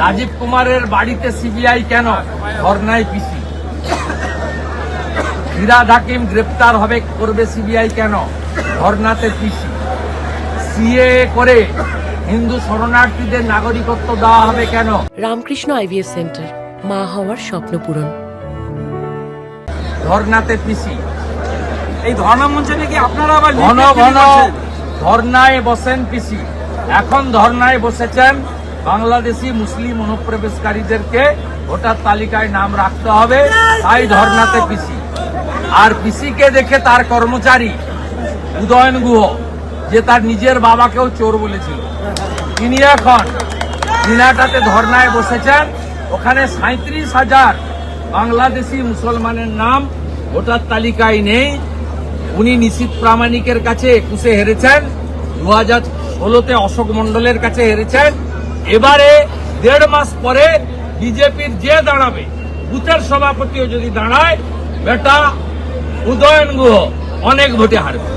রাজীব কুমারের বাড়িতে সিবিআই কেন? ধর্নায় পিসি। ফিরহাদ হাকিম গ্রেপ্তার করবে সিবিআই কেন? ধর্নাতে পিসি। সিএ করে হিন্দু শরণার্থীদের নাগরিকত্ব দেওয়া হবে কেন? রামকৃষ্ণ আইভিএফ সেন্টার, মা হওয়ার স্বপ্ন পূরণ। ধর্নাতে পিসি। এই ধর্ণা মঞ্চে নাকি আপনারা আবার ঘন ঘন ধর্নায় বসেন পিসি। এখন ধর্নায় বসেছেন বাংলাদেশি মুসলিম অনুপ্রবেশকারীদেরকে ভোটার তালিকায় নাম রাখতে হবে, তাই ধর্নাতে পিসি। আর পিসিকে দেখে তার কর্মচারী উদয়ন গুহ, যে তার নিজের বাবাকেও চোর বলেছিল, তিনি এখন দিনাটাতে ধর্নায় বসেছেন। ওখানে 37,000 বাংলাদেশি মুসলমানের নাম ভোটার তালিকায় নেই। উনি নিশীথ প্রামাণিকের কাছে 21-এ হেরেছেন, 2016-তে অশোক মন্ডলের কাছে হেরেছেন। এবারে 1.5 মাস পরে বিজেপির যে দাঁড়াবে, বুথের সভাপতিও যদি দাঁড়ায়, বেটা উদয়ন গুহ অনেক ভোটে হারবে।